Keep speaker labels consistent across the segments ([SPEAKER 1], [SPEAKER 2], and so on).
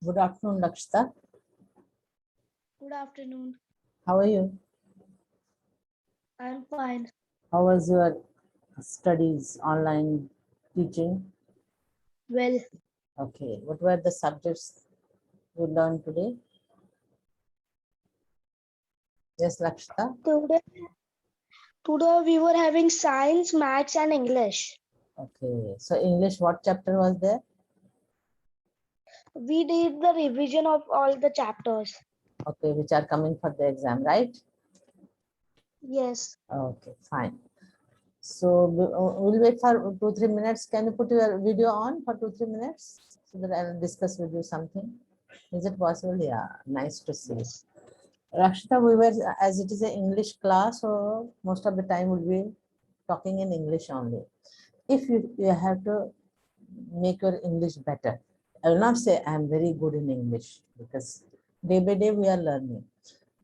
[SPEAKER 1] Good afternoon, Lakshita.
[SPEAKER 2] Good afternoon.
[SPEAKER 1] How are you?
[SPEAKER 2] I'm fine.
[SPEAKER 1] How was your studies, online teaching?
[SPEAKER 2] Well,
[SPEAKER 1] Okay. What were the subjects you learned today? Yes, Lakshita.
[SPEAKER 2] today we were having science, maths, and English.
[SPEAKER 1] Okay. So English, what chapter was there?
[SPEAKER 2] We did the revision of all the chapters.
[SPEAKER 1] Okay, which are coming for the exam, right?
[SPEAKER 2] Yes.
[SPEAKER 1] Okay, fine. So we'll wait for 2-3 minutes. Can you put your video on for 2-3 minutes so that I'll discuss with you something? Is it possible? Yeah, nice to see you.
[SPEAKER 2] Yes.
[SPEAKER 1] Rakshita, we were, as it is an English class, so most of the time we'll be talking in English only. If you have to make your English better, I will not say I'm very good in English because day by day we are learning.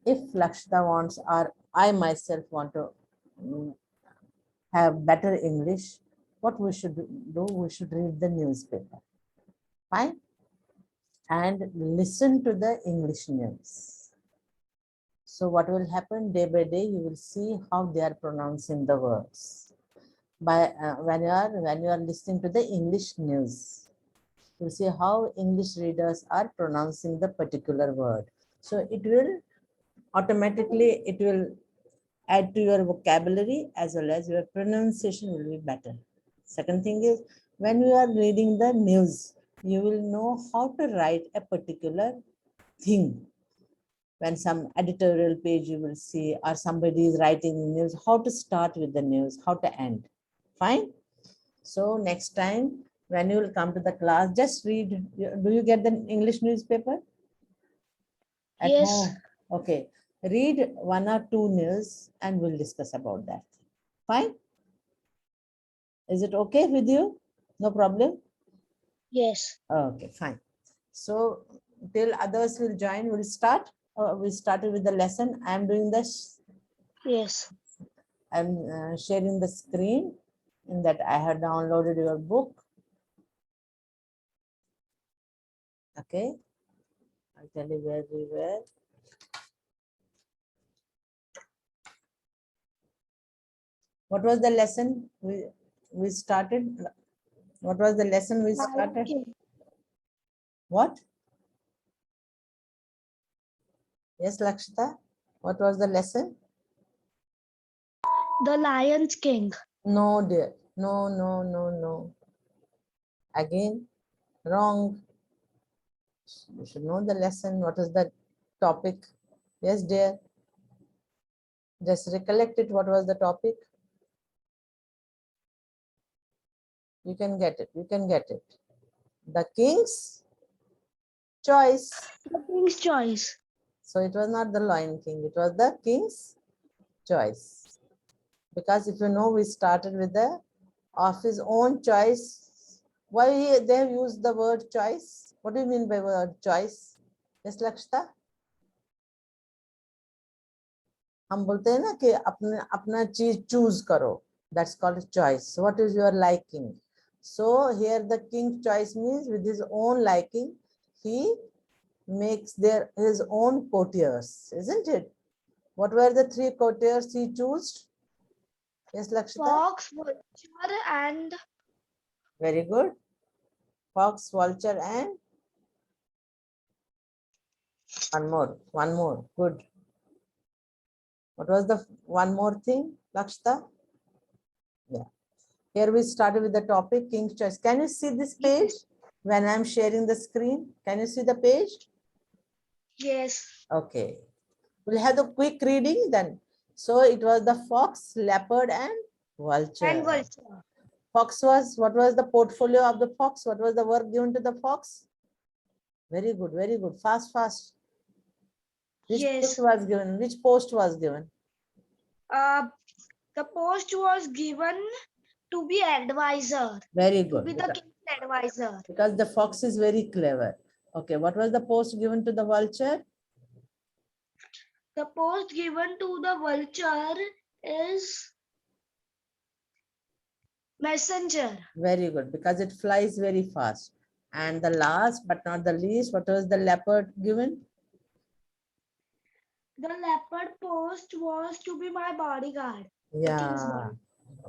[SPEAKER 1] If Lakshita wants or I myself want to mm, have better English, what we should do, we should read the newspaper. Fine? And listen to the English news. So what will happen day by day, you will see how they are pronouncing the words. By when you are listening to the English news, you see how English readers are pronouncing the particular word. So it will automatically add to your vocabulary as well as your pronunciation will be better. Second thing is, when you are reading the news, you will know how to write a particular thing. When some editorial page you will see, or somebody is writing the news, how to start with the news, how to end. Fine. So next time when you will come to the class, just read. Do you get the English newspaper at
[SPEAKER 2] Yes.
[SPEAKER 1] home? Okay. Read 1 or 2 news and we'll discuss about that. Fine. Is it okay with you? No problem?
[SPEAKER 2] Yes.
[SPEAKER 1] Okay, fine. So till others will join, we'll start. We started with the lesson. I am doing this.
[SPEAKER 2] Yes.
[SPEAKER 1] I'm sharing the screen in that I have downloaded your book. Okay. I'll tell you where we were. What was the lesson we started? What was the lesson we started? What? Yes, Lakshita. What was the lesson?
[SPEAKER 2] The Lion's King.
[SPEAKER 1] No, dear. No, no, no, no. Again, wrong. You should know the lesson. What is the topic? Yes, dear. Just recollect it. What was the topic? You can get it. You can get it. The King's Choice.
[SPEAKER 2] The King's Choice.
[SPEAKER 1] So it was not the Lion King. It was the King's Choice. Because if you know, we started with the of his own choice. Why they have used the word choice? What do you mean by word choice? Yes, Lakshita? हम बोलते हैं ना कि अपने अपना चीज choose करो. That's called choice. What is your liking? So here the king's choice means with his own liking, he makes his own courtiers, isn't it? What were the 3 courtiers he chose? Yes, Lakshita?
[SPEAKER 2] Fox, vulture, and
[SPEAKER 1] Very good. Fox, vulture, and one more. Good. What was the one more thing, Lakshita? Yeah. Here we started with the topic King's Choice. Can you see this page when I'm sharing the screen? Can you see the page?
[SPEAKER 2] yes.
[SPEAKER 1] Okay. We'll have the quick reading then. So it was the fox, leopard, and vulture.
[SPEAKER 2] And vulture.
[SPEAKER 1] Fox was, what was the portfolio of the fox? What was the work given to the fox? Very good, very good. Fast, fast. Which post
[SPEAKER 2] Yes.
[SPEAKER 1] was given? Which post was given?
[SPEAKER 2] The post was given to be advisor.
[SPEAKER 1] Very
[SPEAKER 2] To
[SPEAKER 1] good.
[SPEAKER 2] be the king's advisor.
[SPEAKER 1] Because the fox is very clever. Okay, what was the post given to the vulture?
[SPEAKER 2] The post given to the vulture is messenger.
[SPEAKER 1] Very good, because it flies very fast. And the last but not the least, what was the leopard given?
[SPEAKER 2] The leopard post was to be my bodyguard. king's
[SPEAKER 1] Yeah,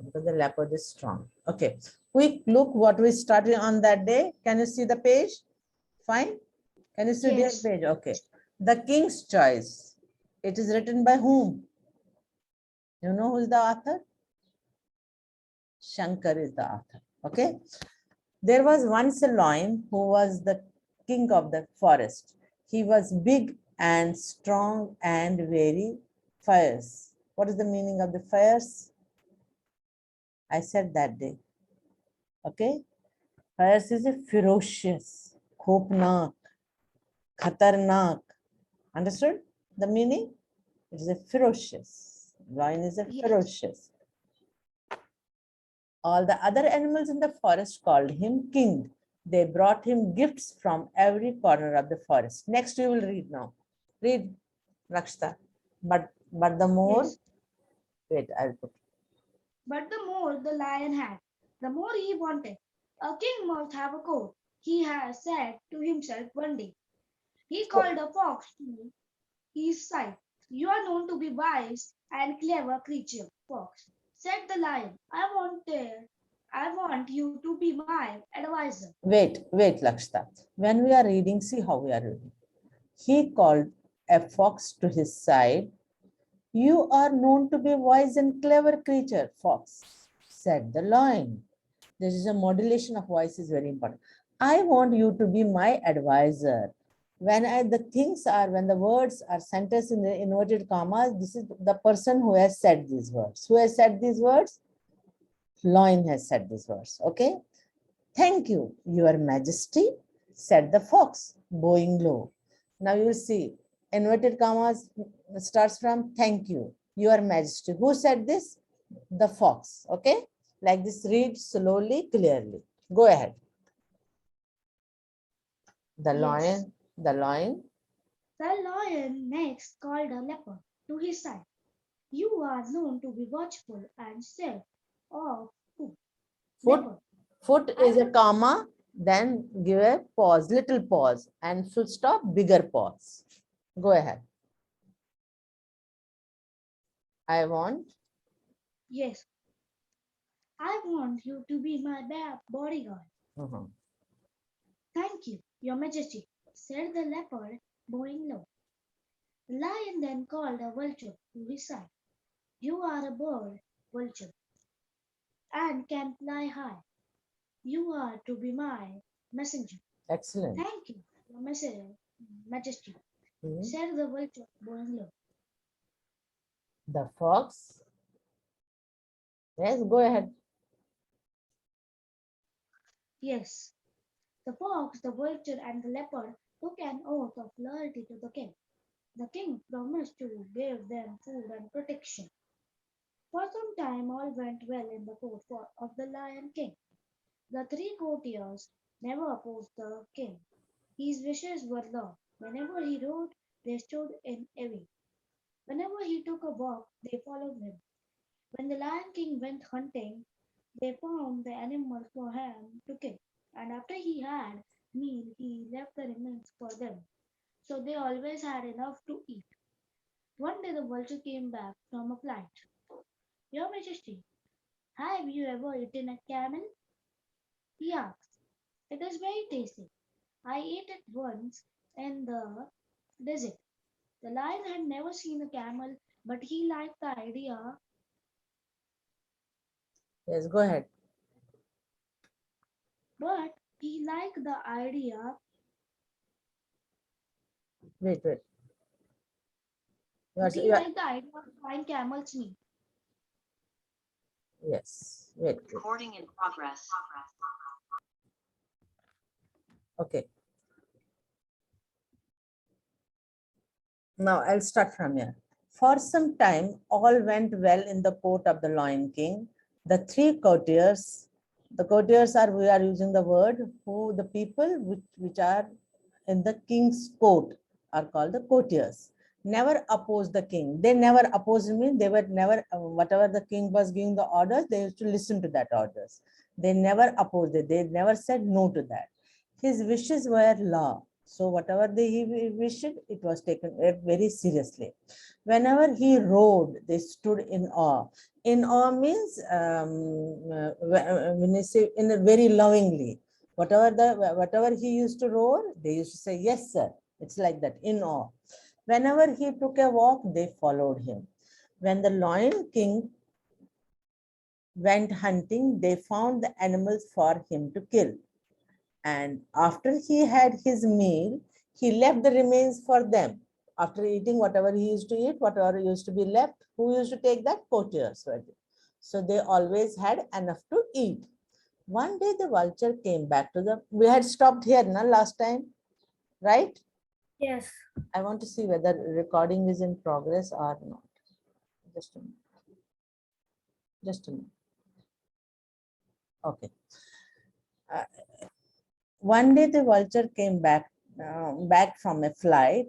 [SPEAKER 1] because the leopard is strong. Okay, quick look what we started on that day. Can you see the page? Fine. Can you see the
[SPEAKER 2] Yes.
[SPEAKER 1] page? Okay. The King's Choice. It is written by whom? You know who is the author? Shankar is the author. Okay. There was once a lion who was the king of the forest. He was big and strong and very fierce. What is the meaning of the fierce? I said that day. Okay. Fierce is a ferocious, khopnak, khatarnak. Understood the meaning? It is a ferocious. Lion is a
[SPEAKER 2] Yes.
[SPEAKER 1] ferocious. All the other animals in the forest called him king. They brought him gifts from every corner of the forest. Next, you will read now. Read, Rakshita. But the more,
[SPEAKER 2] Yes.
[SPEAKER 1] wait, I'll put.
[SPEAKER 2] But the more the lion had, the more he wanted. A king must have a coat, he has said to himself one day. He called a fox to his side. You are known to be wise and clever creature, fox, said the lion. I want you to be my advisor.
[SPEAKER 1] Wait, Lakshita. When we are reading, see how we are reading. He called a fox to his side. You are known to be a wise and clever creature, fox, said the lion. This is a modulation of voice is very important. I want you to be my advisor. When the words are sentenced in the inverted commas, this is the person who has said these words. Who has said these words? Lion has said these words. Okay. Thank you, Your Majesty, said the fox, bowing low. Now you will see inverted commas starts from thank you, Your Majesty. Who said this? The fox. Okay. Like this, read slowly, clearly. Go ahead. The
[SPEAKER 2] Yes.
[SPEAKER 1] lion, the lion.
[SPEAKER 2] The lion next called a leopard to his side. You are known to be watchful and self of food.
[SPEAKER 1] Foot,
[SPEAKER 2] Leopard,
[SPEAKER 1] foot
[SPEAKER 2] I
[SPEAKER 1] is a
[SPEAKER 2] want
[SPEAKER 1] comma, then give a pause, little pause, and full stop, bigger pause. Go ahead. I want.
[SPEAKER 2] yes. I want you to be my bodyguard.
[SPEAKER 1] Mhm.
[SPEAKER 2] Thank you, Your Majesty, said the leopard, bowing low. The lion then called a vulture to his side. You are a bird, vulture, and can fly high. You are to be my messenger.
[SPEAKER 1] Excellent.
[SPEAKER 2] Thank you, Your Majesty,
[SPEAKER 1] Mhm.
[SPEAKER 2] said the vulture, bowing low.
[SPEAKER 1] The fox. Yes, go ahead.
[SPEAKER 2] Yes, the fox, the vulture, and the leopard took an oath of loyalty to the king. The king promised to give them food and protection. For some time all went well in the court of the Lion King. The three courtiers never opposed the king. His wishes were law. Whenever he rode, they stood in awe. Whenever he took a walk, they followed him. When the Lion King went hunting, they found the animals for him to kill. And after he had meal, he left the remains for them. So they always had enough to eat. One day the vulture came back from a flight. Your Majesty, have you ever eaten a camel? He asked. It is very tasty. I ate it once in the desert. The lion had never seen a camel, but he liked the idea.
[SPEAKER 1] Yes, go ahead.
[SPEAKER 2] But he liked the idea.
[SPEAKER 1] Wait.
[SPEAKER 2] But he
[SPEAKER 1] You are,
[SPEAKER 2] liked the idea of trying camel's meat.
[SPEAKER 1] yes. Wait.
[SPEAKER 3] Recording in progress.
[SPEAKER 1] Okay. Now I'll start from here. For some time, all went well in the court of the Lion King. The three courtiers, the courtiers are, we are using the word, who the people which are in the king's court are called the courtiers. Never opposed the king. They never opposed me. They were never, whatever the king was giving the orders, they used to listen to that orders. They never opposed it. They never said no to that. His wishes were law. So whatever he wished, it was taken very seriously. Whenever he rode, they stood in awe. In awe means when you say in a very lovingly. Whatever he used to roar, they used to say yes, sir. It's like that, in awe. Whenever he took a walk, they followed him. When the Lion King went hunting, they found the animals for him to kill. And after he had his meal, he left the remains for them. After eating whatever he used to eat, whatever used to be left, who used to take that? Courtiers. So they always had enough to eat. One day the vulture came back to the, we had stopped here na, last time, right?
[SPEAKER 2] Yes.
[SPEAKER 1] I want to see whether recording is in progress or not. Just a minute. Just a minute. Okay. One day the vulture came back from a flight.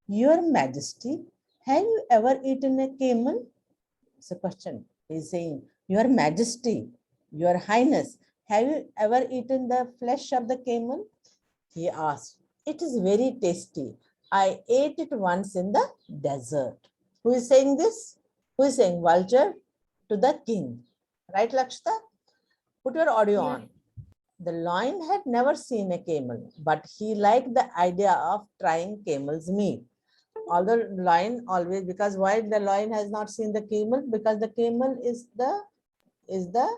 [SPEAKER 1] Your Majesty, have you ever eaten a camel? It's a question. He's saying, Your Majesty, Your Highness, have you ever eaten the flesh of the camel? He asked. It is very tasty. I ate it once in the desert. Who is saying this? Who is saying vulture to the king? Right, Lakshita? Put your audio
[SPEAKER 2] Yes.
[SPEAKER 1] on. The lion had never seen a camel, but he liked the idea of trying camel's meat. Although lion always, because why the lion has not seen the camel? Because the camel is the
[SPEAKER 2] Desert.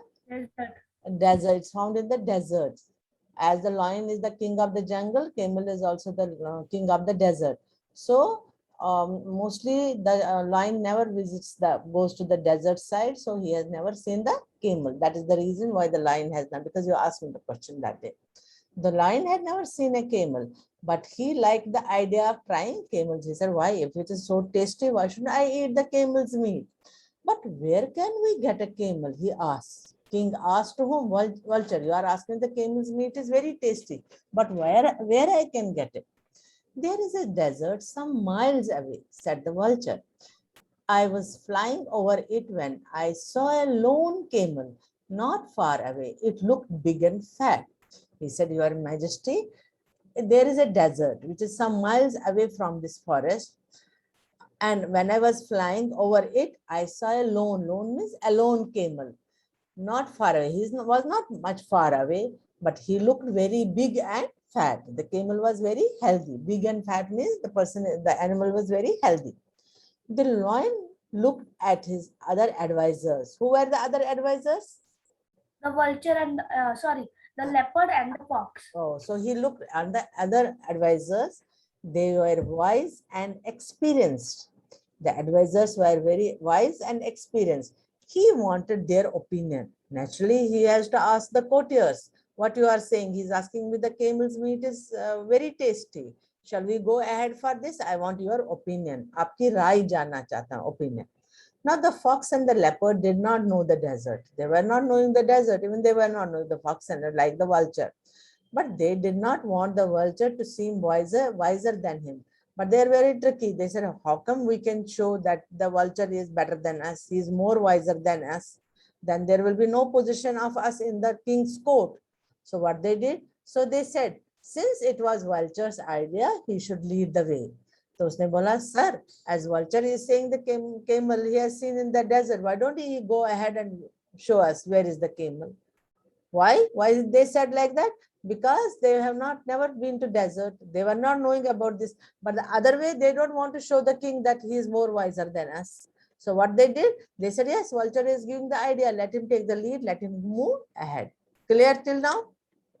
[SPEAKER 1] desert. It's found in the deserts. As the lion is the king of the jungle, camel is also the king of the desert. So mostly the lion never goes to the desert side. So he has never seen the camel. That is the reason why the lion has not, because you asked me the question that day. The lion had never seen a camel, but he liked the idea of trying camels. He said, why? If it is so tasty, why shouldn't I eat the camel's meat? But where can we get a camel? He asked. King asked to whom? Vulture. You are asking, the camel's meat is very tasty, but where I can get it? There is a desert some miles away, said the vulture. I was flying over it when I saw a lone camel not far away. It looked big and fat. He said, Your Majesty, there is a desert which is some miles away from this forest. And when I was flying over it, I saw a lone means a lone camel, not far away. He was not much far away, but he looked very big and fat. The camel was very healthy. Big and fat means the animal was very healthy. The lion looked at his other advisors. Who were the other advisors?
[SPEAKER 2] The vulture and the leopard and the fox.
[SPEAKER 1] Oh, so he looked at the other advisors. They were wise and experienced. The advisors were very wise and experienced. He wanted their opinion. Naturally, he has to ask the courtiers what you are saying. He's asking me the camel's meat is very tasty. Shall we go ahead for this? I want your opinion. Aapki rai janna chahta hu, opinion. Now the fox and the leopard did not know the desert. They were not knowing the desert. Even they were not knowing the fox and like the vulture. But they did not want the vulture to seem wiser than him. But they're very tricky. They said, how come we can show that the vulture is better than us? He's more wiser than us. Then there will be no position of us in the king's court. So what they did? So they said, since it was vulture's idea, he should lead the way. तो उसने बोला, sir, as vulture is saying the camel he has seen in the desert, why don't he go ahead and show us where is the camel? Why? Why they said like that? Because they have never been to desert. They were not knowing about this. But the other way, they don't want to show the king that he is more wiser than us. So what they did, they said, yes, vulture is giving the idea. Let him take the lead. Let him move ahead. Clear till now?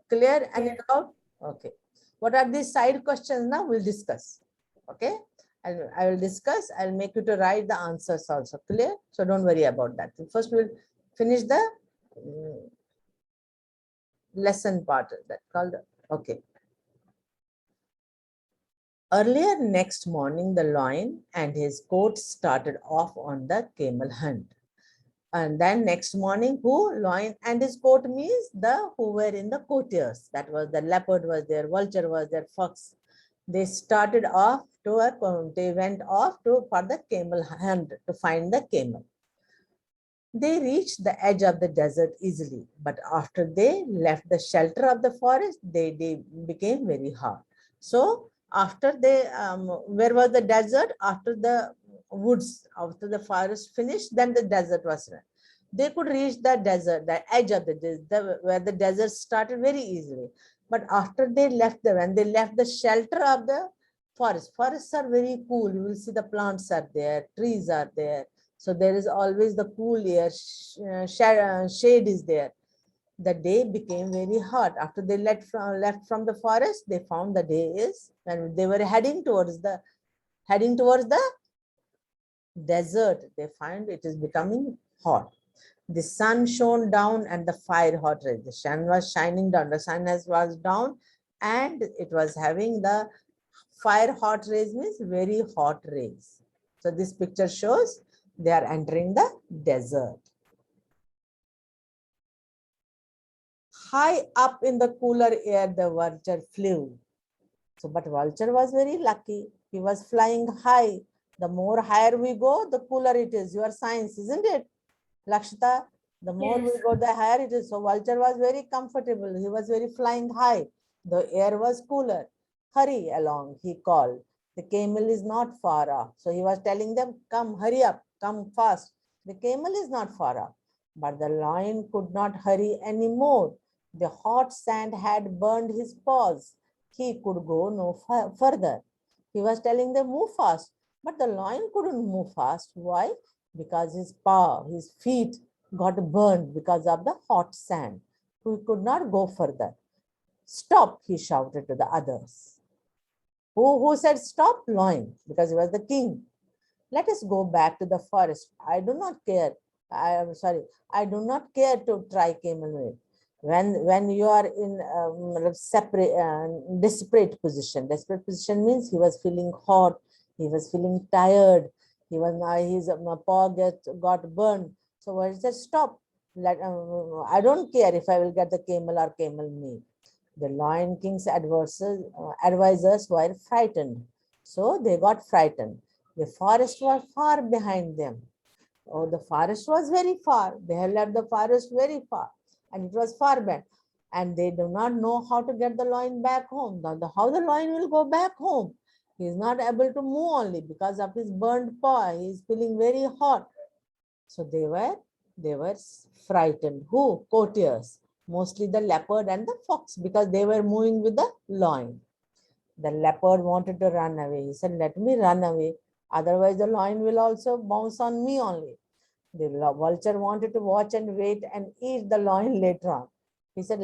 [SPEAKER 1] Clear? Any doubt? Okay. What are these side questions now? We'll discuss. Okay. I will discuss. I'll make you to write the answers also. Clear? So don't worry about that. First, we'll finish the lesson part that called. Okay. Earlier next morning, the lion and his court started off on the camel hunt. And then next morning, who? Lion and his court means the who were in the courtiers. That was the leopard was there, vulture was there, fox. They started off they went off for the camel hunt to find the camel. They reached the edge of the desert easily, but after they left the shelter of the forest, they became very hot. So after they, where was the desert? After the woods, after the forest finished, then the desert was run. They could reach the desert, the edge of the desert, where the desert started very easily. But after they left when they left the shelter of the forest, forests are very cool. You will see the plants are there, trees are there. So there is always the cool air, shade is there. The day became very hot. After they left from the forest, they found the day is when they were heading towards the desert. They find it is becoming hot. The sun shone down and the fire hot rays. The sun was shining down. The sun was down and it was having the fire hot rays, means very hot rays. So this picture shows they are entering the desert. High up in the cooler air, the vulture flew. So, but vulture was very lucky. He was flying high. The more higher we go, the cooler it is. Your science, isn't it, Lakshita? The more we
[SPEAKER 2] Yes.
[SPEAKER 1] go, the higher it is. So vulture was very comfortable. He was very flying high. The air was cooler. Hurry along, he called. The camel is not far off. So he was telling them, come, hurry up, come fast. The camel is not far off. But the lion could not hurry anymore. The hot sand had burned his paws. He could go no further. He was telling them, move fast. But the lion couldn't move fast. Why? Because his paw, his feet got burned because of the hot sand. He could not go further. Stop, he shouted to the others. Who said stop? Lion, because he was the king. Let us go back to the forest. I do not care. I am sorry. I do not care to try camel way. When you are in desperate position. Desperate position means he was feeling hot. He was feeling tired. His paw got burned. So what is that? Stop. I don't care if I will get the camel or camel me. The Lion King's advisors were frightened. So they got frightened. The forest was far behind them. Oh, the forest was very far. They had left the forest very far and it was far back. And they do not know how to get the lion back home. How the lion will go back home? He is not able to move only because of his burned paw. He is feeling very hot. So they were frightened. Who? Courtiers. Mostly the leopard and the fox because they were moving with the lion. The leopard wanted to run away. He said, let me run away. Otherwise, the lion will also bounce on me only. The vulture wanted to watch and wait and eat the lion later on. He said,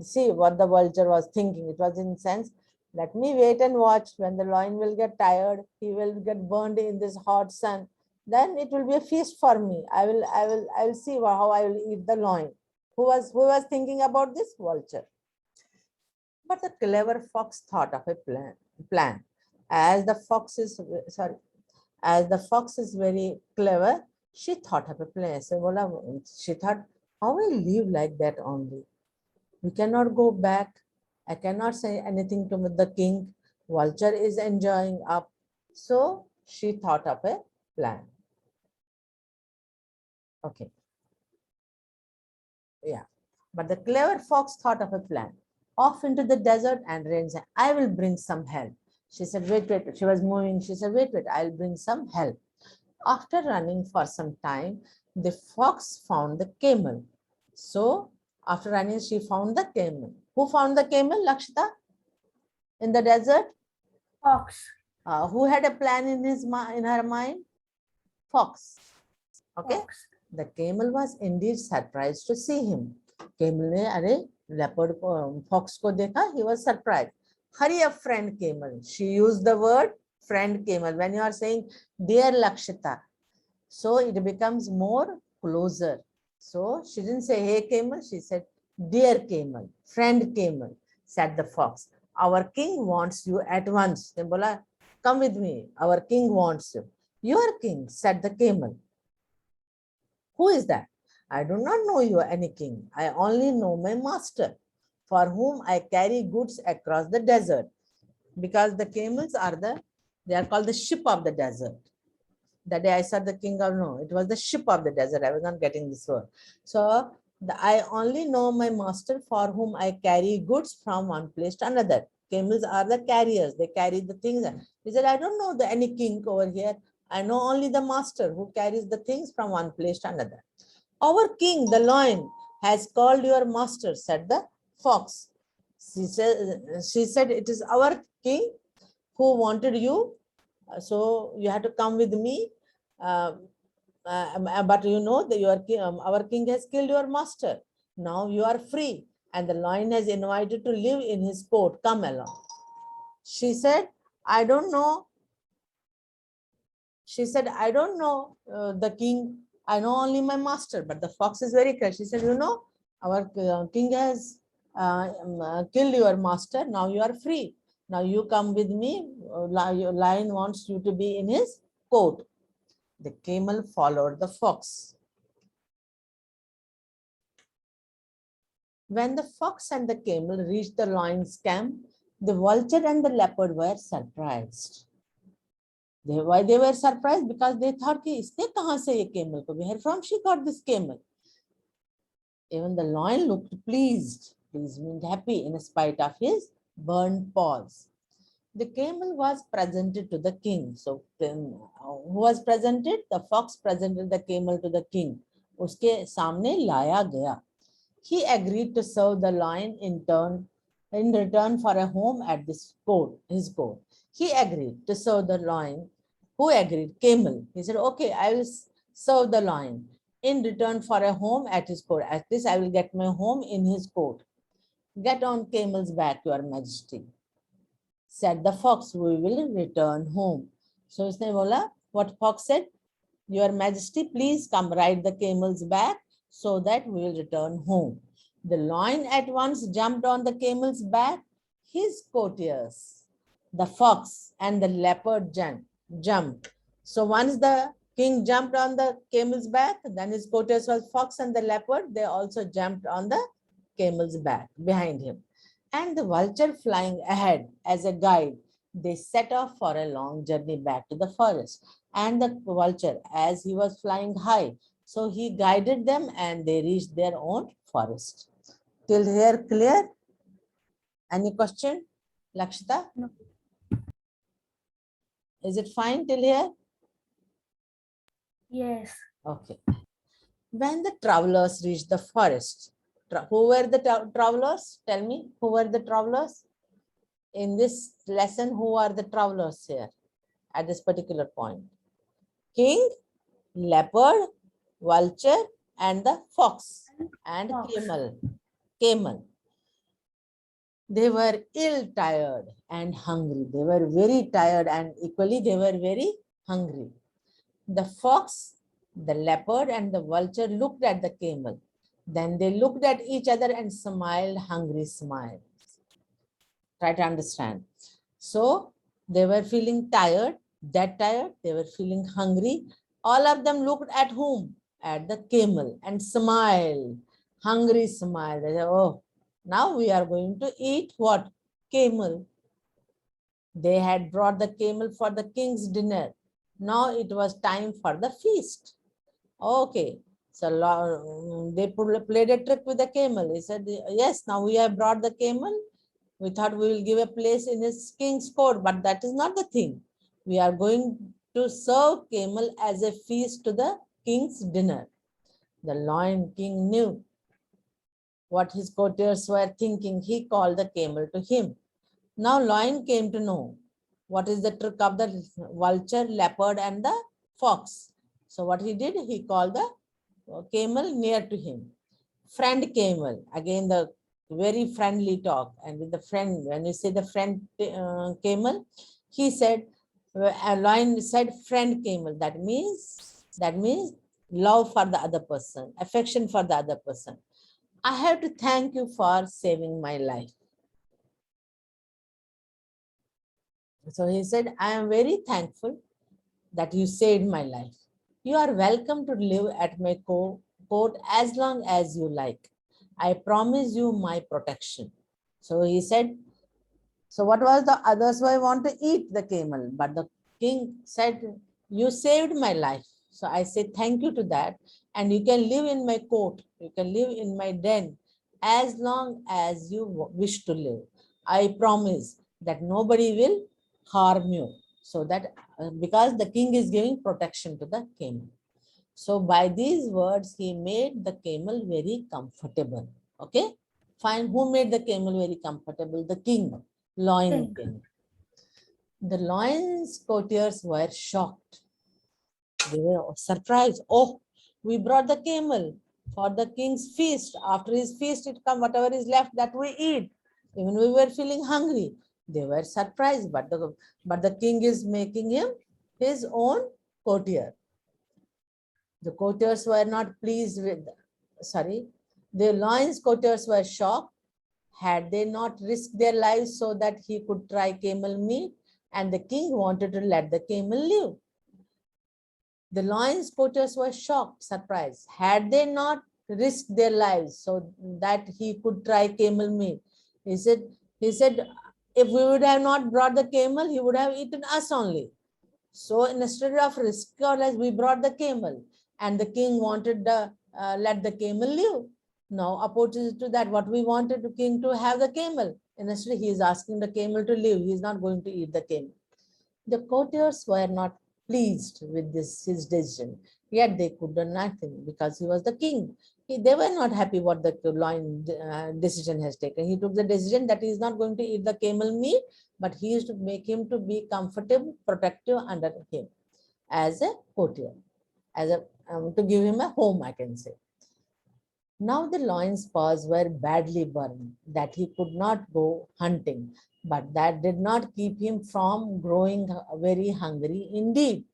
[SPEAKER 1] see what the vulture was thinking. It was in sense, let me wait and watch. When the lion will get tired, he will get burned in this hot sun. Then it will be a feast for me. I will see how I will eat the lion. Who was thinking about this? Vulture. But the clever fox thought of a plan. As the fox is very clever, she thought of a plan. So, she thought, how will live like that only? We cannot go back. I cannot say anything to the king. Vulture is enjoying up. So she thought of a plan. Okay. Yeah. But the clever fox thought of a plan. Off into the desert and Rain said, I will bring some help. She said, wait. She was moving. She said, wait, I'll bring some help. After running for some time, the fox found the camel. So after running, she found the camel. Who found the camel, Lakshita? In the desert?
[SPEAKER 2] Fox.
[SPEAKER 1] Who had a plan in her mind? Fox. Okay.
[SPEAKER 2] Fox.
[SPEAKER 1] The camel was indeed surprised to see him. Camel ने अरे leopard को fox को देखा, he was surprised. Hurry up, friend camel. She used the word friend camel. When you are saying dear Lakshita, so it becomes more closer. So she didn't say hey camel, she said dear camel, friend camel, said the fox. Our king wants you at once. They बोला, come with me. Our king wants you. Your king, said the camel. Who is that? I do not know you any king. I only know my master, for whom I carry goods across the desert. Because the camels are they are called the ship of the desert. That day I saw the king of, no, it was the ship of the desert. I was not getting this word. So I only know my master for whom I carry goods from one place to another. Camels are the carriers. They carry the things. He said, I don't know any king over here. I know only the master who carries the things from one place to another. Our king, the lion, has called your master, said the fox. She said, it is our king who wanted you, so you have to come with me. But you know that our king has killed your master. Now you are free, and the lion has invited to live in his court. Come along. She said, I don't know. She said, I don't know the king. I know only my master. But the fox is very clear. She said, you know, our king has killed your master. Now you are free. Now you come with me. Lion wants you to be in his court. The camel followed the fox. When the fox and the camel reached the lion's camp, the vulture and the leopard were surprised. Why they were surprised? Because they thought, कि इसने कहाँ से ये camel को? Where from she got this camel? Even the lion looked pleased. Pleased means happy in spite of his burned paws. The camel was presented to the king. So who was presented? The fox presented the camel to the king. उसके सामने लाया गया. He agreed to serve the lion in return for a home at his court. He agreed to serve the lion. Who agreed? Camel. He said, okay, I will serve the lion in return for a home at his court. At least I will get my home in his court. Get on camel's back, your majesty. Said the fox, we will return home. So उसने बोला, what fox said? Your majesty, please come ride the camel's back so that we will return home. The lion at once jumped on the camel's back. His courtiers, the fox and the leopard jumped. So once the king jumped on the camel's back, then his courtiers was fox and the leopard. They also jumped on the camel's back behind him. And the vulture flying ahead as a guide, they set off for a long journey back to the forest. And the vulture, as he was flying high, so he guided them and they reached their own forest. Till here clear? Any question, Lakshita?
[SPEAKER 2] No.
[SPEAKER 1] Is it fine till here?
[SPEAKER 2] Yes.
[SPEAKER 1] Okay. When the travelers reached the forest, who were the travelers? Tell me, who were the travelers? In this lesson, who are the travelers here at this particular point? King, leopard, vulture, and the fox and
[SPEAKER 2] Fox.
[SPEAKER 1] camel. They were ill-tired and hungry. They were very tired and equally they were very hungry. The fox, the leopard, and the vulture looked at the camel. Then they looked at each other and smiled hungry smiles. Try to understand. So they were feeling tired, that tired, they were feeling hungry. All of them looked at whom? At the camel and smiled, hungry smile. They said, oh, now we are going to eat what? Camel. They had brought the camel for the king's dinner. Now it was time for the feast. Okay. So they played a trick with the camel. He said, yes, now we have brought the camel. We thought we will give a place in his king's court, but that is not the thing. We are going to serve camel as a feast to the king's dinner. The lion king knew what his courtiers were thinking. He called the camel to him. Now lion came to know what is the trick of the vulture, leopard, and the fox. So what he did, he called the camel near to him. Friend camel, again the very friendly talk. And with the friend, when you say the friend camel, he said, a lion said friend camel. That means love for the other person, affection for the other person. I have to thank you for saving my life. So he said, I am very thankful that you saved my life. You are welcome to live at my court as long as you like. I promise you my protection. So he said, so what was the others who want to eat the camel? But the king said, you saved my life. So I say thank you to that. And you can live in my court, you can live in my den as long as you wish to live. I promise that nobody will harm you. So that because the king is giving protection to the camel. So by these words, he made the camel very comfortable. Okay. Fine. Who made the camel very comfortable? The king, Lion King. The lion's courtiers were shocked. They were surprised. Oh, we brought the camel for the king's feast. After his feast, it come whatever is left that we eat. Even we were feeling hungry. They were surprised, but the king is making him his own courtier. The courtiers were not pleased with, the lion's courtiers were shocked. Had they not risked their lives so that he could try camel meat, and the king wanted to let the camel live. The lion's courtiers were shocked, surprised. Had they not risked their lives so that he could try camel meat? He said, if we would have not brought the camel, he would have eaten us only. So instead of risking our lives, we brought the camel, and the king wanted to let the camel live. Now, opposite to that, what we wanted the king to have the camel. Instead, he is asking the camel to live. He is not going to eat the camel. The courtiers were not pleased with his decision, yet they could do nothing because he was the king. They were not happy what the lion decision has taken. He took the decision that he is not going to eat the camel meat, but he is to make him to be comfortable, protective under him as a courtier, as a to give him a home, I can say. Now the lion's paws were badly burned, that he could not go hunting, but that did not keep him from growing very hungry indeed.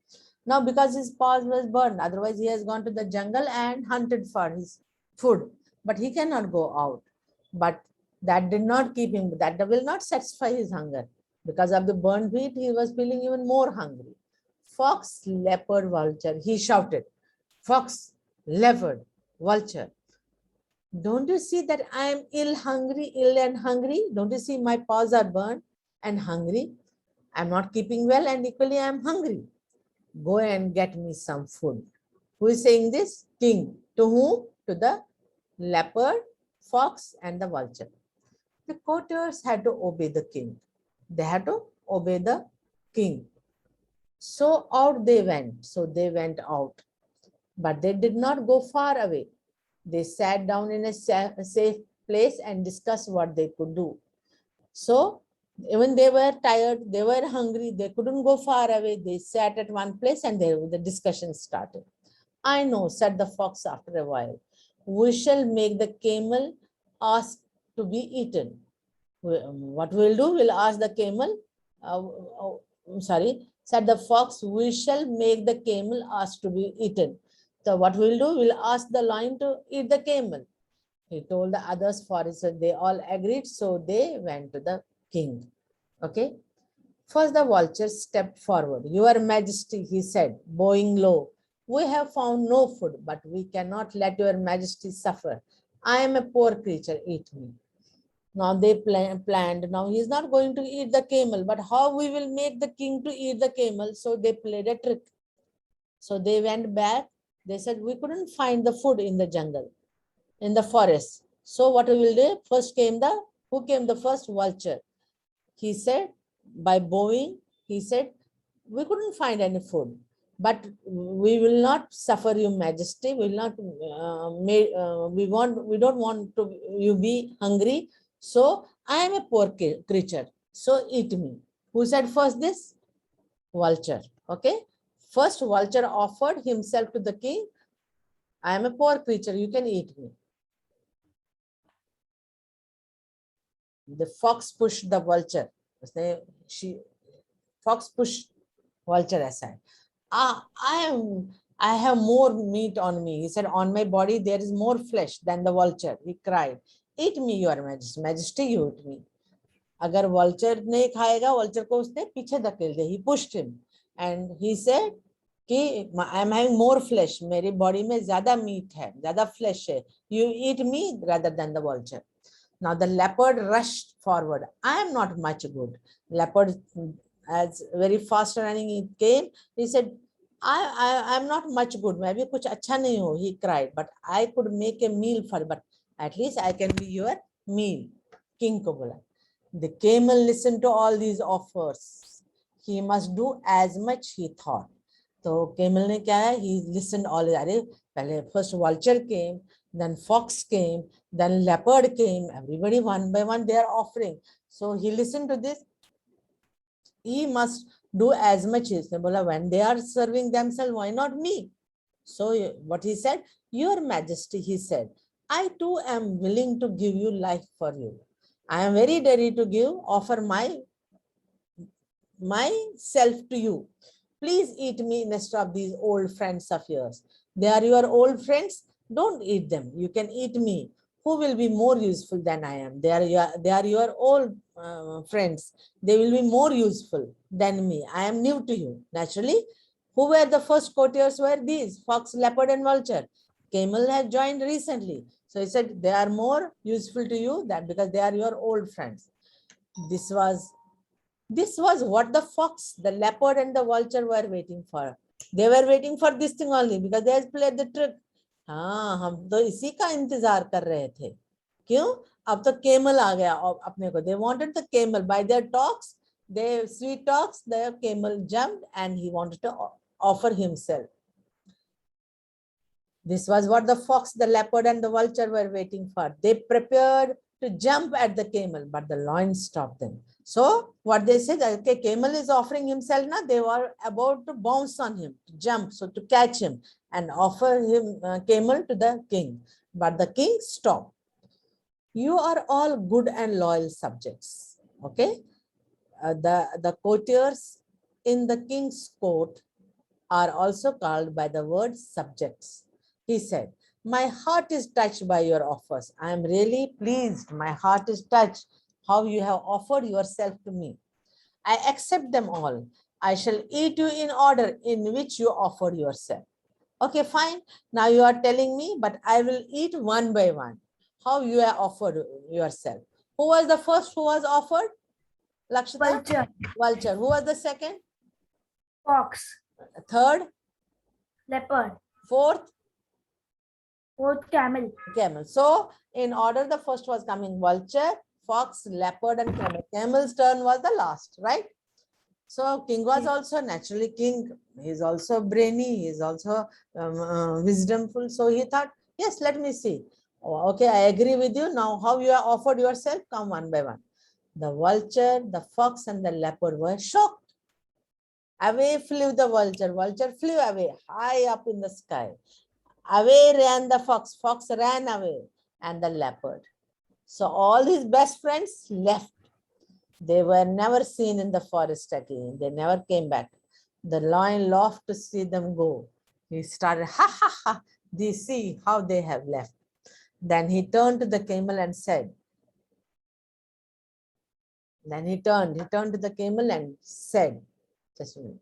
[SPEAKER 1] Now, because his paws was burned, otherwise he has gone to the jungle and hunted for his food, but he cannot go out. But that did not keep him, that will not satisfy his hunger. Because of the burned meat, he was feeling even more hungry. Fox, leopard, vulture, he shouted. Fox, leopard, vulture, don't you see that I am ill and hungry? Don't you see my paws are burned and hungry? I'm not keeping well and equally I'm hungry. Go and get me some food. Who is saying this? King. To whom? To the leopard, fox, and the vulture. The courtiers had to obey the king. They had to obey the king. So out they went. So they went out. But they did not go far away. They sat down in a safe place and discussed what they could do. So even they were tired, they were hungry, they couldn't go far away. They sat at one place and the discussion started. I know, said the fox after a while. We shall make the camel ask to be eaten. What we'll do, we'll ask the camel, said the fox, we shall make the camel ask to be eaten. So what we'll do, we'll ask the lion to eat the camel. He told the others for it, so they all agreed, so they went to the king. Okay. First, the vulture stepped forward. Your Majesty, he said, bowing low, we have found no food, but we cannot let your Majesty suffer. I am a poor creature, eat me. Now they planned, now he is not going to eat the camel, but how we will make the king to eat the camel? So they played a trick. So they went back. They said, we couldn't find the food in the jungle, in the forest. So what we will do? First came who came the first? Vulture. He said, by bowing, he said, we couldn't find any food, but we will not suffer your Majesty. We will not, we don't want to you be hungry. So I am a poor creature. So eat me. Who said first this? Vulture. Okay. First, vulture offered himself to the king. I am a poor creature. You can eat me. The fox pushed the vulture. Fox pushed vulture aside. I have more meat on me. He said, on my body there is more flesh than the vulture. He cried, eat me, your Majesty. Majesty, you eat me. अगर vulture नहीं खाएगा, vulture को उसने पीछे धकेल दिया. He pushed him and he said कि I am having more flesh. मेरी body में ज़्यादा meat है, ज़्यादा flesh है. You eat me rather than the vulture. Now the leopard rushed forward. I am not much good. Leopard, as very fast running it came, he said, I'm not much good. Maybe कुछ अच्छा नहीं हो. He cried, but I could make a meal for. But at least I can be your meal. King को बोला. The camel listened to all these offers. He must do as much he thought. तो camel ने क्या है? He listened all. अरे पहले first vulture came, then fox came, then leopard came. Everybody one by one they are offering. So he listened to this. He must do as much as bola, when they are serving themselves, why not me? So what he said, Your Majesty, he said, I too am willing to give you life for you. I am very ready to offer myself to you. Please eat me instead of these old friends of yours. They are your old friends. Don't eat them. You can eat me. Who will be more useful than I am? They are your old friends. They will be more useful than me. I am new to you. Naturally, who were the first courtiers were these? Fox, leopard, and vulture. Camel had joined recently. So he said, they are more useful to you than because they are your old friends. This was what the fox, the leopard, and the vulture were waiting for. They were waiting for this thing only because they had played the trick. हाँ, हम तो इसी का इंतजार कर रहे थे. क्यों? अब तो camel आ गया अपने को. They wanted the camel. By their talks, their sweet talks, the camel jumped and he wanted to offer himself. This was what the fox, the leopard, and the vulture were waiting for. They prepared to jump at the camel, but the lion stopped them. So what they said, okay, camel is offering himself now. They were about to bounce on him, to jump, so to catch him and offer him camel to the king. But the king stopped. You are all good and loyal subjects. Okay, the courtiers in the king's court are also called by the word subjects. He said, my heart is touched by your offers. I am really pleased. My heart is touched how you have offered yourself to me. I accept them all. I shall eat you in order in which you offered yourself. Okay, fine. Now you are telling me, but I will eat one by one. How you have offered yourself. Who was the first who was offered? Lakshita?
[SPEAKER 2] Vulture.
[SPEAKER 1] Vulture. Who was the second?
[SPEAKER 2] Fox.
[SPEAKER 1] Third?
[SPEAKER 2] Leopard.
[SPEAKER 1] Fourth?
[SPEAKER 2] Camel.
[SPEAKER 1] Camel. So in order, the first was coming vulture, fox, leopard, and camel. Camel's turn was the last, right? So king was also naturally king. He's also brainy. He's also wisdomful. So he thought, yes, let me see. Oh, okay, I agree with you. Now how you have offered yourself, come one by one. The vulture, the fox, and the leopard were shocked. Away flew the vulture. Vulture flew away, high up in the sky. Away ran the fox. Fox ran away, and the leopard. So all his best friends left. They were never seen in the forest again. They never came back. The lion laughed to see them go. He started, ha ha ha, they see how they have left. Then he turned to the camel and said, he turned to the camel and said, just a minute.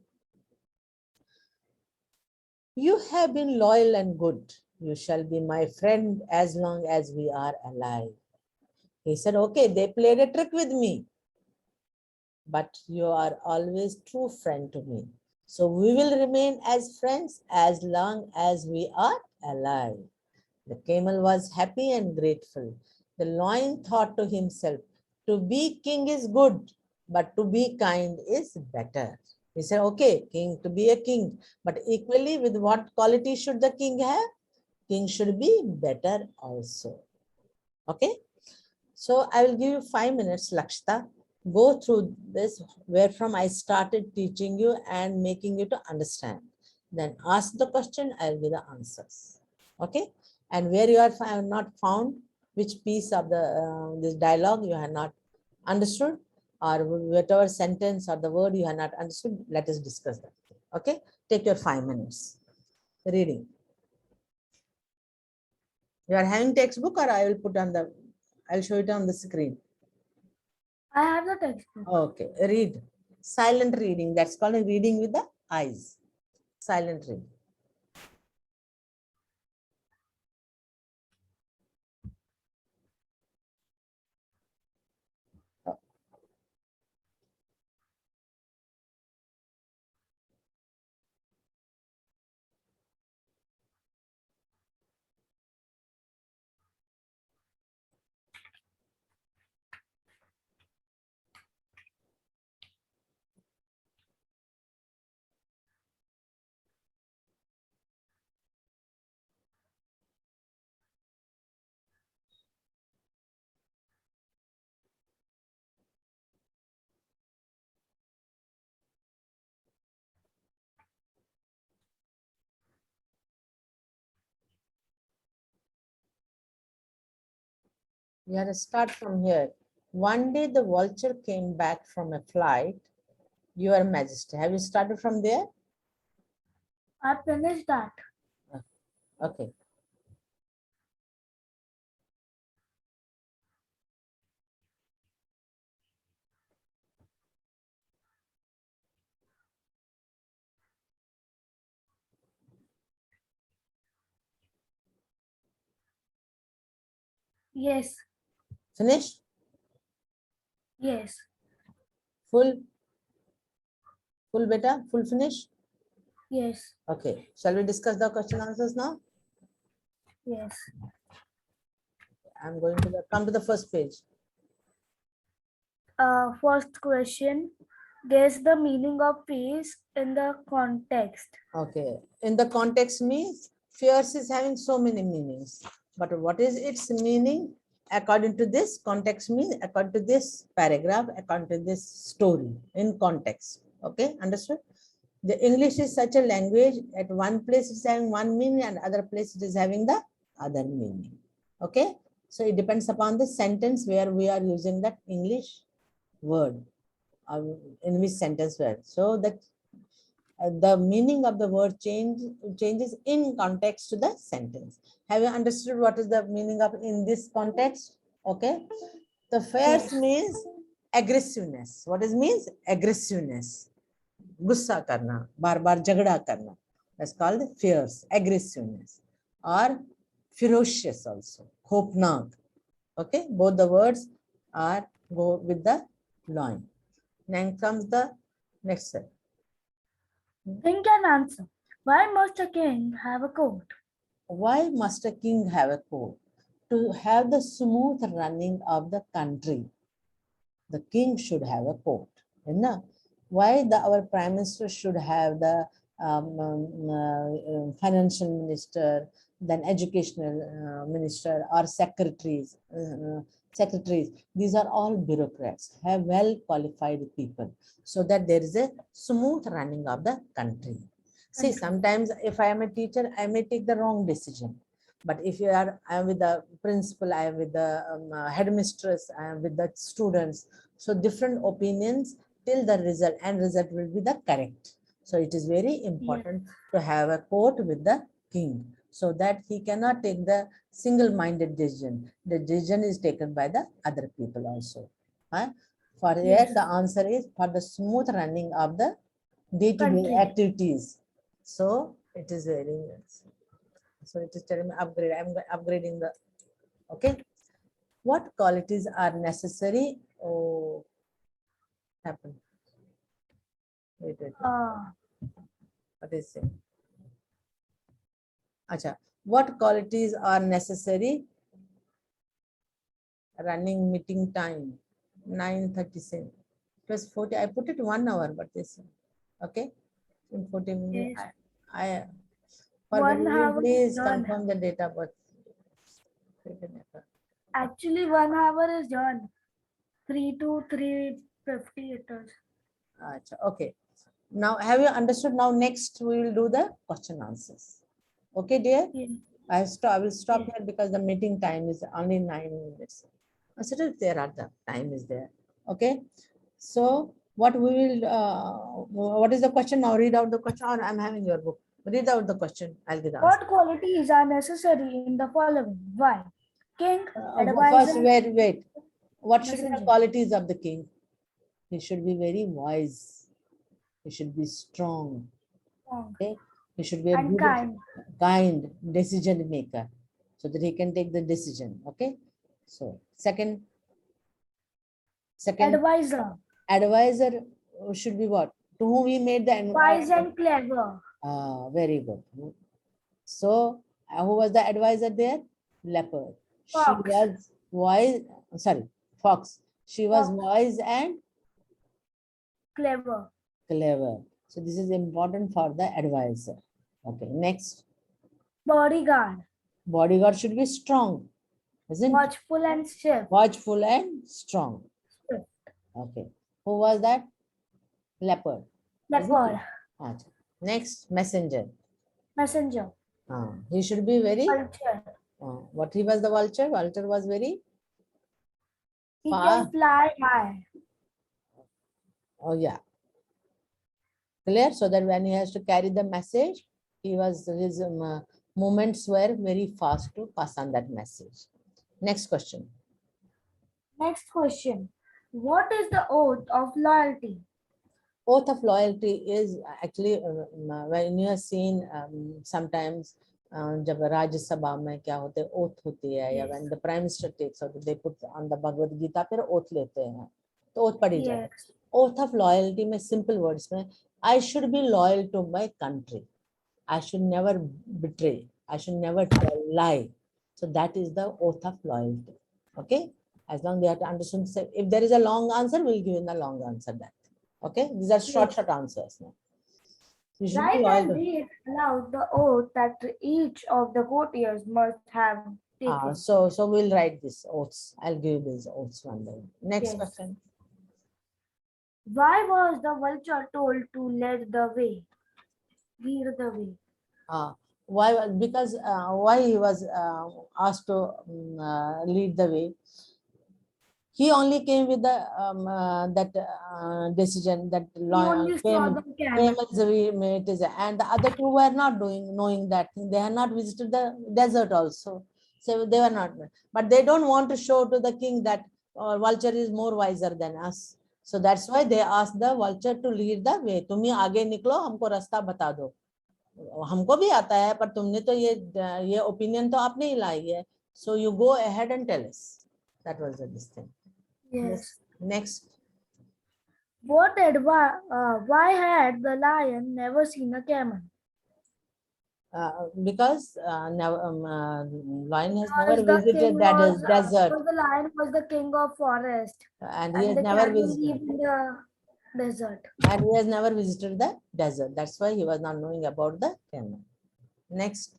[SPEAKER 1] You have been loyal and good. You shall be my friend as long as we are alive. He said, okay, they played a trick with me, but you are always true friend to me. So we will remain as friends as long as we are alive. The camel was happy and grateful. The lion thought to himself, to be king is good, but to be kind is better. He said, okay, king, to be a king, but equally with what quality should the king have? King should be better also. Okay. So I will give you 5 minutes, Lakshita. Go through this, where from I started teaching you and making you to understand. Then ask the question, I will give the answers. Okay. And where you are not found, which piece of the this dialogue you have not understood, or whatever sentence or the word you have not understood, let us discuss that. Okay. Take your 5 minutes. Reading. You are having textbook, or I will put on the, I'll show it on the screen.
[SPEAKER 2] I have the textbook.
[SPEAKER 1] Okay, read. Silent reading. That's called a reading with the eyes. Silent reading. You have to start from here. One day the vulture came back from a flight, Your Majesty. Have you started from there?
[SPEAKER 2] I finished that.
[SPEAKER 1] Okay.
[SPEAKER 2] Yes,
[SPEAKER 1] Finished?
[SPEAKER 2] yes,
[SPEAKER 1] Full? Full beta? Full finish?
[SPEAKER 2] yes,
[SPEAKER 1] Okay. Shall we discuss the question answers now?
[SPEAKER 2] yes.
[SPEAKER 1] I'm going to come to the first page.
[SPEAKER 2] First question. Guess the meaning of peace in the context.
[SPEAKER 1] Okay. In the context means fierce is having so many meanings. But what is its meaning? According to this context means according to this paragraph, according to this story in context. Okay, understood? The English is such a language, at one place it's having one meaning and other place it is having the other meaning. Okay, so it depends upon the sentence where we are using that English word, in which sentence where. So that the meaning of the word changes in context to the sentence. Have you understood what is the meaning of in this context? Okay, the fierce
[SPEAKER 2] Yes.
[SPEAKER 1] means aggressiveness. What is means aggressiveness? गुस्सा करना, बार बार झगड़ा करना. That's called fierce, aggressiveness, or ferocious also, khopnak. Okay, both the words are go with the line. Then comes the next set.
[SPEAKER 2] Think and answer. Why must a king have a coat?
[SPEAKER 1] Why must a king have a court? To have the smooth running of the country, the king should have a court. Why our prime minister should have the financial minister, then educational minister, or secretaries. These are all bureaucrats, have well qualified people, so that there is a smooth running of the country. See, sometimes if I am a teacher, I may take the wrong decision. But if I am with the principal, I am with the headmistress, I am with the students. So different opinions till the result will be the correct. So it is very important to have a court with the king, so that he cannot take the single-minded decision. The decision is taken by the other people also. For here, the answer is for the smooth running of the day-to-day activities. So it is very nice. So it is telling me upgrade. I'm upgrading the. Okay. What qualities are necessary? Oh, happen. Wait. What is it? Acha. What qualities are necessary? Running meeting time 9:37. It was 40. I put it 1 hour, but this okay. In 40 minutes.
[SPEAKER 2] Yes.
[SPEAKER 1] I for the
[SPEAKER 2] 1
[SPEAKER 1] review,
[SPEAKER 2] hour is
[SPEAKER 1] please
[SPEAKER 2] done.
[SPEAKER 1] confirm the data, but
[SPEAKER 2] Actually, 1 hour is done. 3 to 3:50 it is.
[SPEAKER 1] Okay. Now, have you understood? Now, next we will do the question answers. Okay, dear?
[SPEAKER 2] Yeah.
[SPEAKER 1] I will stop here because the meeting time is only 9 minutes. Consider there are the time is there. Okay. So, what we will, what is the question now? Read out the question, or I'm having your book. Read out the question. I'll give the answer.
[SPEAKER 2] What qualities are necessary in the following? Why? King,
[SPEAKER 1] First,
[SPEAKER 2] advisor,
[SPEAKER 1] wait. What should be the
[SPEAKER 2] messenger.
[SPEAKER 1] qualities of the king? He should be very wise. He should be strong. Okay. He should be a
[SPEAKER 2] And
[SPEAKER 1] good, kind decision maker, so that he can take the decision. Okay. So second
[SPEAKER 2] Advisor.
[SPEAKER 1] advisor should be what? To whom we made the
[SPEAKER 2] Wise and clever.
[SPEAKER 1] very good. So who was the advisor there? Leopard.
[SPEAKER 2] Fox.
[SPEAKER 1] She was wise. Sorry, fox. She was wise and
[SPEAKER 2] Clever.
[SPEAKER 1] clever. So this is important for the advisor. Okay. Next.
[SPEAKER 2] Bodyguard.
[SPEAKER 1] Bodyguard should be strong, isn't it?
[SPEAKER 2] Watchful and swift.
[SPEAKER 1] Watchful and strong. Okay. Who was that? Leopard.
[SPEAKER 2] Leopard.
[SPEAKER 1] Next, messenger.
[SPEAKER 2] Messenger.
[SPEAKER 1] He should be very.
[SPEAKER 2] Vulture.
[SPEAKER 1] What he was the vulture? Vulture was very
[SPEAKER 2] He
[SPEAKER 1] Far.
[SPEAKER 2] can fly high.
[SPEAKER 1] Oh yeah. Clear? So that when he has to carry the message, his movements were very fast to pass on that message. Next question.
[SPEAKER 2] Next question. What is the oath of loyalty?
[SPEAKER 1] Oath of loyalty is actually when you have seen sometimes जब राज्यसभा में क्या होते हैं oath होती है या
[SPEAKER 2] Yes.
[SPEAKER 1] when the prime minister takes out they put on the Bhagavad Gita फिर oath लेते हैं तो oath पढ़ी जाए.
[SPEAKER 2] Yes.
[SPEAKER 1] Oath of loyalty में simple words में I should be loyal to my country. I should never betray. I should never tell lie. So that is the oath of loyalty. Okay. As long as they have to understand. If there is a long answer, we'll give you the long answer that. Okay. These are short,
[SPEAKER 2] Yes.
[SPEAKER 1] short answers. Now. You should be
[SPEAKER 2] Write
[SPEAKER 1] loyal
[SPEAKER 2] and
[SPEAKER 1] to.
[SPEAKER 2] read aloud the oath that each of the courtiers must have taken.
[SPEAKER 1] So we'll write this oaths. I'll give you these oaths one day. Next
[SPEAKER 2] Yes.
[SPEAKER 1] question.
[SPEAKER 2] Why was the vulture told to lead the way? Lead the way.
[SPEAKER 1] Why? Because why he was asked to lead the way. He only came with the that decision that
[SPEAKER 2] He only saw the camel.
[SPEAKER 1] and the other two were not knowing that thing. They had not visited the desert also, so they were not. But they don't want to show to the king that vulture is more wiser than us. So that's why they asked the vulture to lead the way. तुम ही आगे निकलो, हमको रास्ता बता दो. हमको भी आता है, पर तुमने तो ये opinion तो आपने ही लाई है. So you go ahead and tell us. That was the thing.
[SPEAKER 2] Yes.
[SPEAKER 1] Next.
[SPEAKER 2] Why had the lion never seen a camel?
[SPEAKER 1] Because lion has never
[SPEAKER 2] Because the
[SPEAKER 1] visited
[SPEAKER 2] king
[SPEAKER 1] that
[SPEAKER 2] was,
[SPEAKER 1] desert,
[SPEAKER 2] because the lion was the king of forest,
[SPEAKER 1] and he
[SPEAKER 2] and
[SPEAKER 1] has
[SPEAKER 2] the
[SPEAKER 1] never
[SPEAKER 2] camel
[SPEAKER 1] visited.
[SPEAKER 2] lived in the desert.
[SPEAKER 1] And he has never visited the desert. That's why he was not knowing about the camel. Next.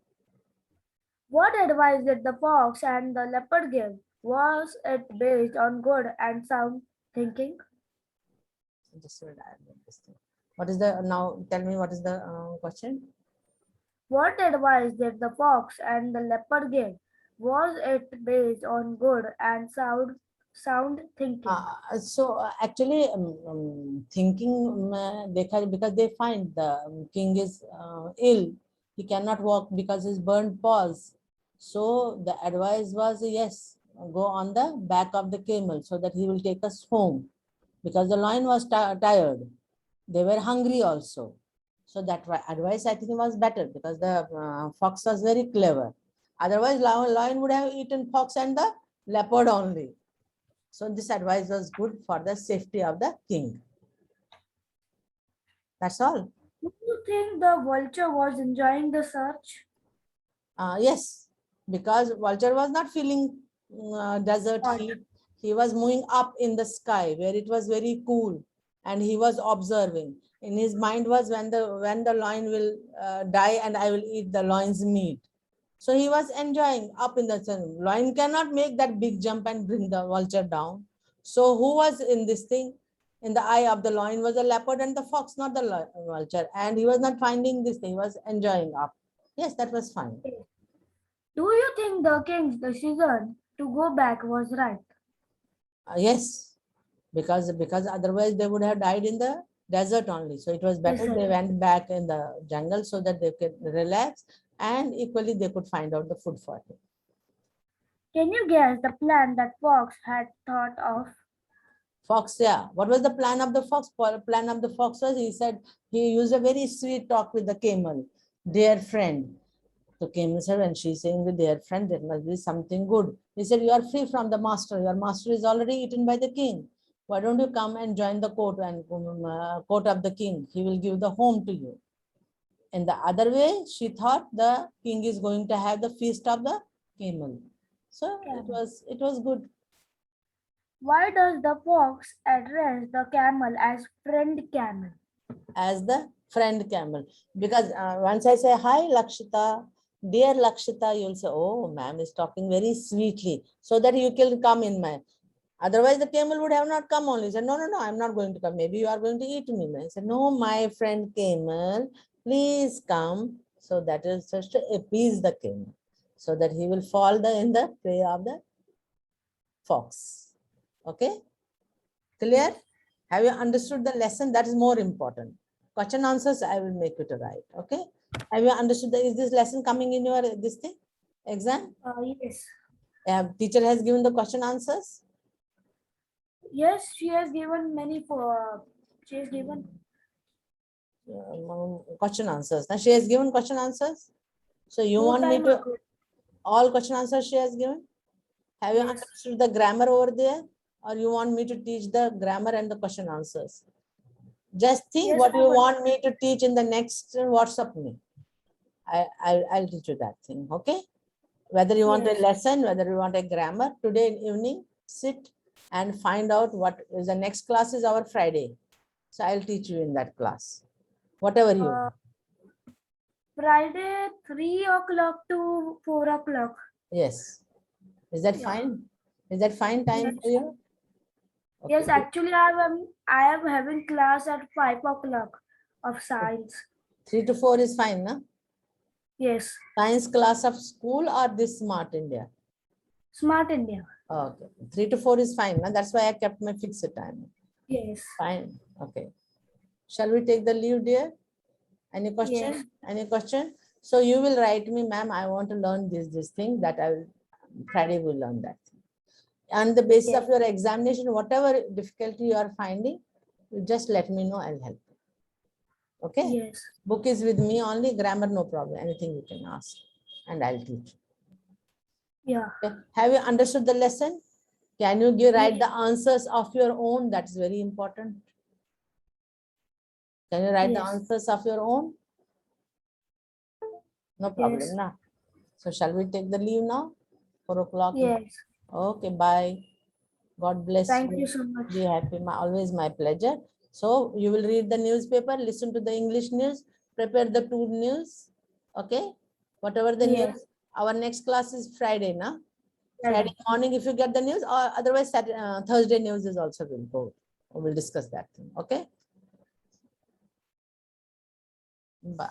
[SPEAKER 2] What advice did the fox and the leopard give? Was it based on good and sound thinking?
[SPEAKER 1] Just this thing. What is the now? Tell me what is the question?
[SPEAKER 2] What advice did the fox and the leopard give? Was it based on good and sound thinking?
[SPEAKER 1] So actually, thinking because they find the king is ill. He cannot walk because his burnt paws. So the advice was yes, go on the back of the camel so that he will take us home, because the lion was tired. They were hungry also. So that advice I think was better because the fox was very clever. Otherwise, lion would have eaten fox and the leopard only. So this advice was good for the safety of the king. That's all.
[SPEAKER 2] Do you think the vulture was enjoying the search?
[SPEAKER 1] Yes, because vulture was not feeling desert
[SPEAKER 2] Hot.
[SPEAKER 1] heat. He was moving up in the sky where it was very cool, and he was observing. In his mind was when the lion will die and I will eat the lion's meat. So he was enjoying up in the sun. Lion cannot make that big jump and bring the vulture down. So who was in this thing? In the eye of the lion was the leopard and the fox, not the vulture. And he was not finding this thing. He was enjoying up. Yes, that was fine.
[SPEAKER 2] Do you think the king's decision to go back was right?
[SPEAKER 1] Yes, because otherwise they would have died in the desert only. So it was better
[SPEAKER 2] Desert.
[SPEAKER 1] they went back in the jungle so that they could relax and equally they could find out the food for him.
[SPEAKER 2] Can you guess the plan that Fox had thought of?
[SPEAKER 1] Fox, yeah. What was the plan of the fox? Plan of the fox was he said he used a very sweet talk with the camel, dear friend. The camel said, when she's saying the dear friend, there must be something good. He said, you are free from the master. Your master is already eaten by the king. Why don't you come and join the court and court of the king? He will give the home to you. In the other way, she thought the king is going to have the feast of the camel. So it was good.
[SPEAKER 2] Why does the fox address the camel as friend camel?
[SPEAKER 1] As the friend camel, because once I say hi Lakshita, dear Lakshita, you'll say, oh, ma'am is talking very sweetly, so that you can come in my. Otherwise, the camel would have not come only. He said, no, I'm not going to come. Maybe you are going to eat me. I said, no, my friend camel, please come. So that is just to appease the camel, so that he will fall in the prey of the fox. Okay, clear? Have you understood the lesson? That is more important. Question answers I will make you to write. Okay, have you understood is this lesson coming in your this thing exam?
[SPEAKER 3] Yes.
[SPEAKER 1] Teacher has given the question answers.
[SPEAKER 3] Yes, she has given many for. She has given.
[SPEAKER 1] Question answers. Now she has given question answers. So you
[SPEAKER 3] No
[SPEAKER 1] want me
[SPEAKER 3] time
[SPEAKER 1] to
[SPEAKER 3] ago.
[SPEAKER 1] all question answers she has given? Have you
[SPEAKER 3] Yes.
[SPEAKER 1] understood the grammar over there, or you want me to teach the grammar and the question answers? Just think
[SPEAKER 3] Yes,
[SPEAKER 1] what you
[SPEAKER 3] ma'am.
[SPEAKER 1] want me to teach in the next WhatsApp me. I'll teach you that thing. Okay. Whether you want
[SPEAKER 3] Yes.
[SPEAKER 1] a lesson, whether you want a grammar, today in evening, sit and find out what is the next class is our Friday. So I'll teach you in that class. Whatever you want.
[SPEAKER 3] Friday 3 o'clock to 4 o'clock.
[SPEAKER 1] Yes. Is that
[SPEAKER 3] Yeah.
[SPEAKER 1] fine? Is that fine time
[SPEAKER 3] Yes.
[SPEAKER 1] for you? Okay.
[SPEAKER 3] Yes, actually, I am having class at 5 o'clock of science.
[SPEAKER 1] 3 to 4 is fine, no?
[SPEAKER 3] Yes,
[SPEAKER 1] Science class of school or this Smart India?
[SPEAKER 3] Smart India.
[SPEAKER 1] Okay. 3 to 4 is fine. No? That's why I kept my fixed time.
[SPEAKER 3] Yes.
[SPEAKER 1] Fine. Okay. Shall we take the leave, dear? Any question?
[SPEAKER 3] Yes.
[SPEAKER 1] Any question? So you will write me, ma'am, I want to learn this thing that I will, Friday will learn that. On the basis
[SPEAKER 3] Yes.
[SPEAKER 1] of your examination, whatever difficulty you are finding, you just let me know, I'll help you. Okay?
[SPEAKER 3] Yes.
[SPEAKER 1] Book is with me only, grammar, no problem. Anything you can ask and I'll teach.
[SPEAKER 3] Yeah.
[SPEAKER 1] Okay. Have you understood the lesson? Can you write the answers of your own? That is very important. Can you write the
[SPEAKER 3] Yes.
[SPEAKER 1] answers of your own? No problem,
[SPEAKER 3] Yes.
[SPEAKER 1] na? So shall we take the leave now? 4 o'clock.
[SPEAKER 3] Yes.
[SPEAKER 1] Okay, bye. God bless
[SPEAKER 3] Thank
[SPEAKER 1] you.
[SPEAKER 3] you so much.
[SPEAKER 1] Be happy. Always my pleasure. So you will read the newspaper, listen to the English news, prepare the two news. Okay. Whatever the
[SPEAKER 3] Yes.
[SPEAKER 1] news. Our next class is Friday, na?
[SPEAKER 3] Friday.
[SPEAKER 1] Friday morning if you get the news, or otherwise Thursday news is also will go. We'll discuss that thing. Okay. Bye.